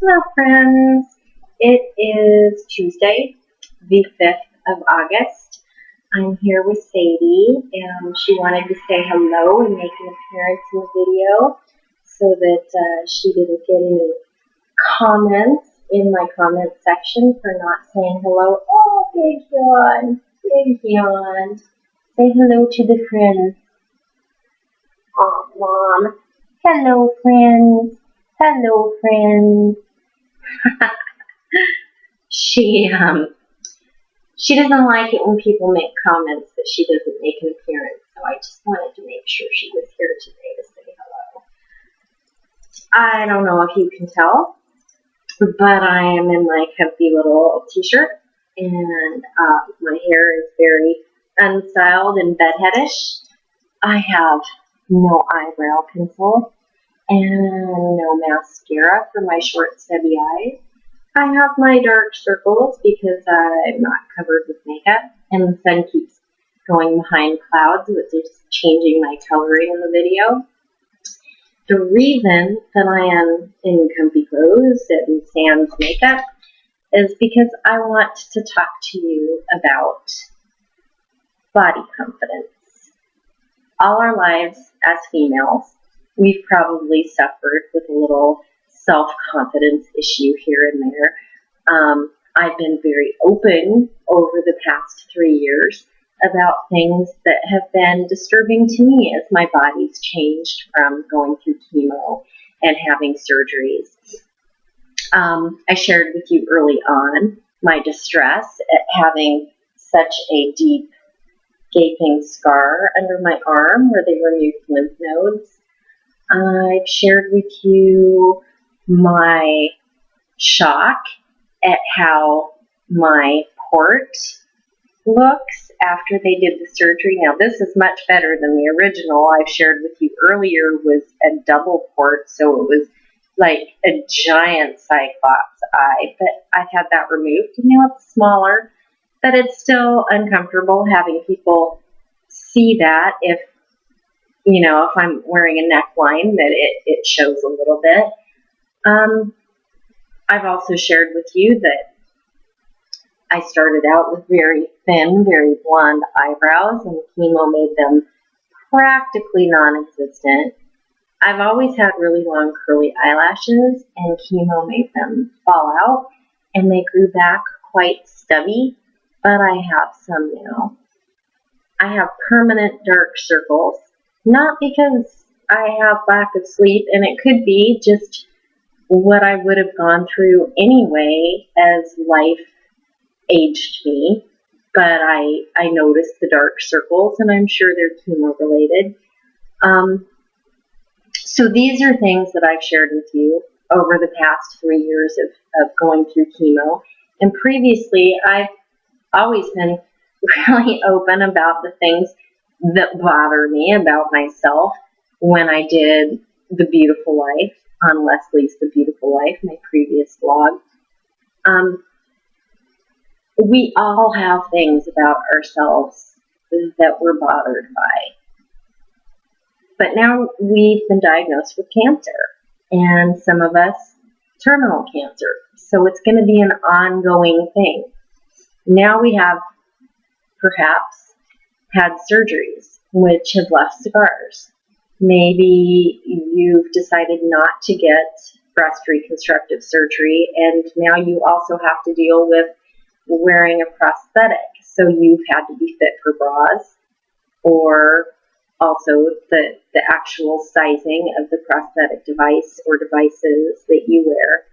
Hello, friends. It is Tuesday, the 5th of August. I'm here with Sadie, and she wanted to say hello and make an appearance in the video so that she didn't get any comments in my comment section for not saying hello. Oh, big yawn. Big yawn. Say hello to the friends. Oh, Mom. Hello, friends. Hello, friends. She doesn't like it when people make comments that she doesn't make an appearance, so I just wanted to make sure she was here today to say hello. I don't know if you can tell, but I am in my comfy little t-shirt, and my hair is very unstyled and bedheadish. I have no eyebrow pencil and no mascara for my short, stubby eyes. I have my dark circles because I'm not covered with makeup, and the sun keeps going behind clouds, which is changing my coloring in the video. The reason that I am in comfy clothes and sans makeup is because I want to talk to you about body confidence. All our lives as females, we've probably suffered with a little self-confidence issue here and there. I've been very open over the past 3 years about things that have been disturbing to me as my body's changed from going through chemo and having surgeries. I shared with you early on my distress at having such a deep gaping scar under my arm where they removed lymph nodes. I've shared with you my shock at how my port looks after they did the surgery. Now, this is much better than the original I've shared with you earlier was a double port, so it was like a giant cyclops eye, but I've had that removed, and now it's smaller, but it's still uncomfortable having people see that if I'm wearing a neckline, that it shows a little bit. I've also shared with you that I started out with very thin, very blonde eyebrows, and chemo made them practically non-existent. I've always had really long curly eyelashes, and chemo made them fall out, and they grew back quite stubby, but I have some now. I have permanent dark circles, not because I have lack of sleep, and it could be just what I would have gone through anyway as life aged me, but I noticed the dark circles, and I'm sure they're chemo related. So these are things that I've shared with you over the past 3 years of going through chemo, and previously I've always been really open about the things that bother me about myself when I did The Beautiful Life on Leslie's The Beautiful Life, my previous blog. We all have things about ourselves that we're bothered by. But now we've been diagnosed with cancer, and some of us terminal cancer. So it's going to be an ongoing thing. Now we have perhaps had surgeries which have left scars. Maybe you've decided not to get breast reconstructive surgery, and now you also have to deal with wearing a prosthetic. So you've had to be fit for bras, or also the actual sizing of the prosthetic device or devices that you wear.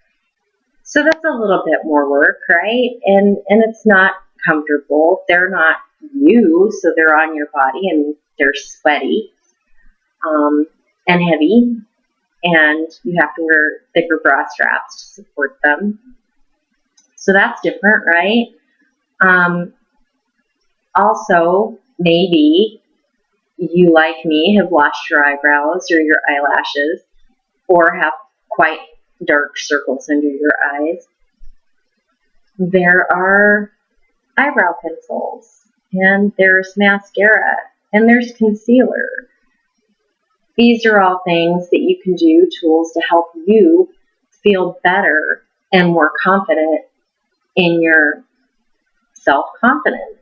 So that's a little bit more work, right? And it's not comfortable. They're not you, so they're on your body, and they're sweaty and heavy, and you have to wear thicker bra straps to support them. So that's different, right? Also, maybe you, like me, have lost your eyebrows or your eyelashes, or have quite dark circles under your eyes. There are eyebrow pencils, and there's mascara, and there's concealer. These are all things that you can do, tools to help you feel better and more confident in your self-confidence,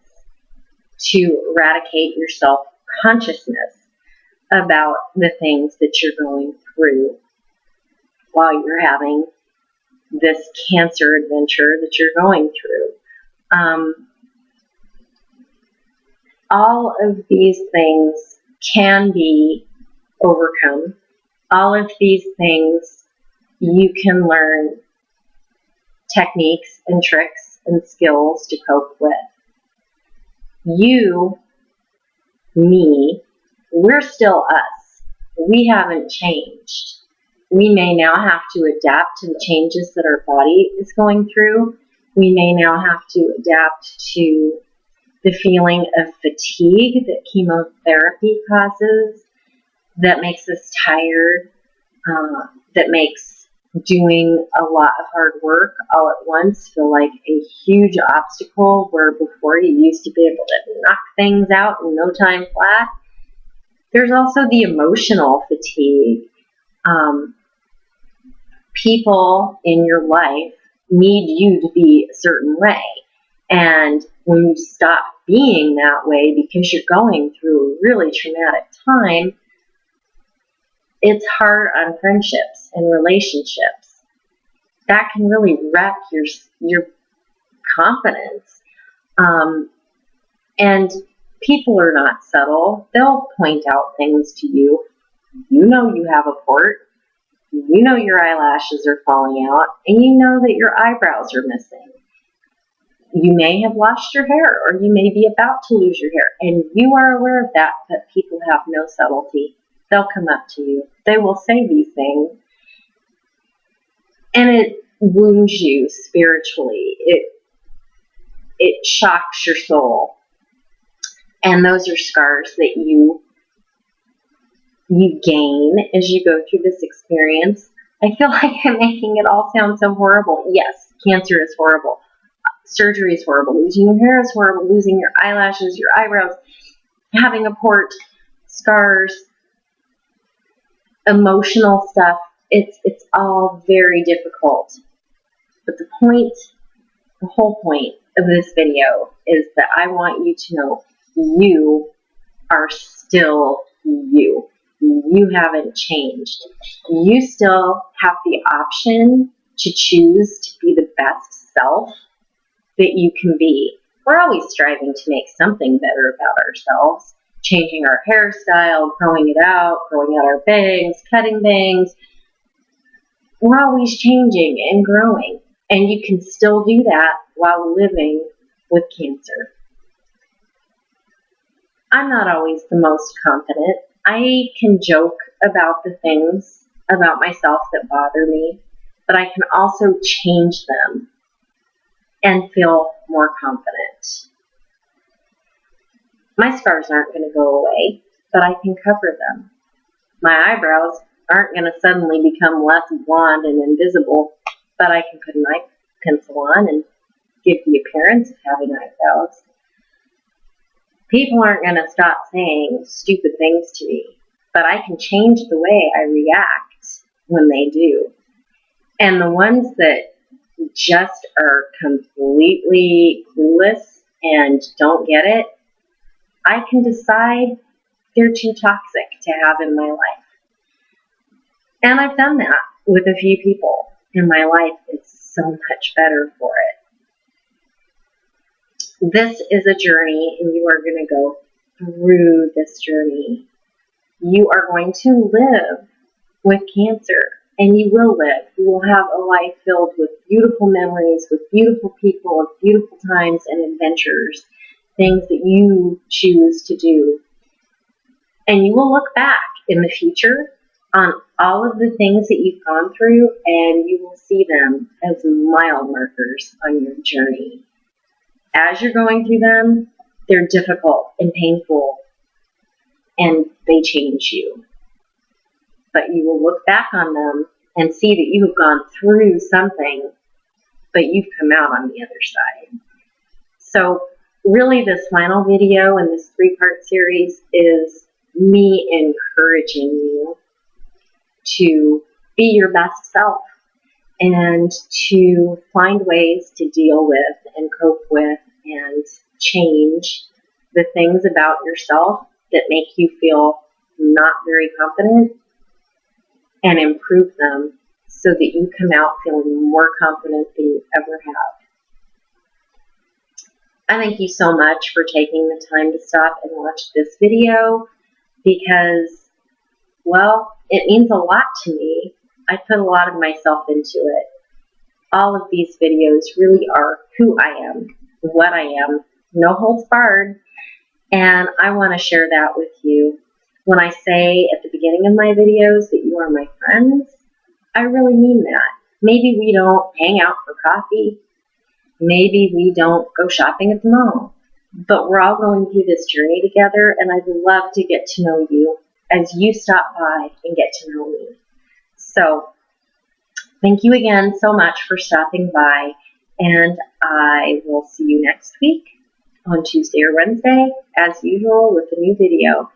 to eradicate your self-consciousness about the things that you're going through while you're having this cancer adventure that you're going through. All of these things can be overcome. All of these things you can learn techniques and tricks and skills to cope with. You, me, we're still us. We haven't changed. We may now have to adapt to the changes that our body is going through. We may now have to adapt to the feeling of fatigue that chemotherapy causes, that makes us tired, that makes doing a lot of hard work all at once feel like a huge obstacle, where before you used to be able to knock things out in no time flat. There's also the emotional fatigue. People in your life need you to be a certain way. And when you stop being that way because you're going through a really traumatic time, it's hard on friendships and relationships. That can really wreck your confidence. And people are not subtle. They'll point out things to you. You know you have a port. You know your eyelashes are falling out. And you know that your eyebrows are missing. You may have lost your hair, or you may be about to lose your hair. And you are aware of that, but people have no subtlety. They'll come up to you. They will say these things. And it wounds you spiritually. It shocks your soul. And those are scars that you gain as you go through this experience. I feel like I'm making it all sound so horrible. Yes, cancer is horrible. Surgery is horrible. Losing your hair is horrible. Losing your eyelashes, your eyebrows, having a port, scars, emotional stuff. It's all very difficult. But the whole point of this video is that I want you to know you are still you. You haven't changed. You still have the option to choose to be the best self that you can be. We're always striving to make something better about ourselves, changing our hairstyle, growing it out, growing out our bangs, cutting bangs. We're always changing and growing, and you can still do that while living with cancer. I'm not always the most confident. I can joke about the things about myself that bother me, but I can also change them and feel more confident. My scars aren't going to go away, but I can cover them. My eyebrows aren't going to suddenly become less blonde and invisible, but I can put an eye pencil on and give the appearance of having eyebrows. People aren't going to stop saying stupid things to me, but I can change the way I react when they do. And the ones that just are completely clueless and don't get it, I can decide they're too toxic to have in my life. And I've done that with a few people, and my life is so much better for it. This is a journey, and you are going to go through this journey. You are going to live with cancer, and you will live. You will have a life filled with beautiful memories, with beautiful people, with beautiful times and adventures, things that you choose to do. And you will look back in the future on all of the things that you've gone through, and you will see them as mile markers on your journey. As you're going through them, they're difficult and painful, and they change you. But you will look back on them and see that you have gone through something, but you've come out on the other side. So really, this final video in this 3-part series is me encouraging you to be your best self and to find ways to deal with and cope with and change the things about yourself that make you feel not very confident, and improve them so that you come out feeling more confident than you ever have. I thank you so much for taking the time to stop and watch this video because, well, it means a lot to me. I put a lot of myself into it. All of these videos really are who I am, what I am, no holds barred, and I want to share that with you. When I say at the beginning of my videos that you are my friends, I really mean that. Maybe we don't hang out for coffee. Maybe we don't go shopping at the mall. But we're all going through this journey together, and I'd love to get to know you as you stop by and get to know me. So, thank you again so much for stopping by, and I will see you next week on Tuesday or Wednesday, as usual, with a new video.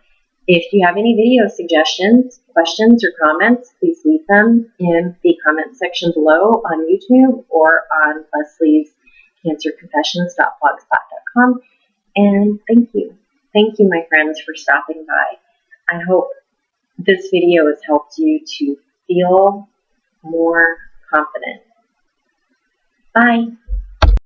If you have any video suggestions, questions, or comments, please leave them in the comment section below on YouTube or on Leslie's cancerconfessions.blogspot.com. And thank you. Thank you, my friends, for stopping by. I hope this video has helped you to feel more confident. Bye.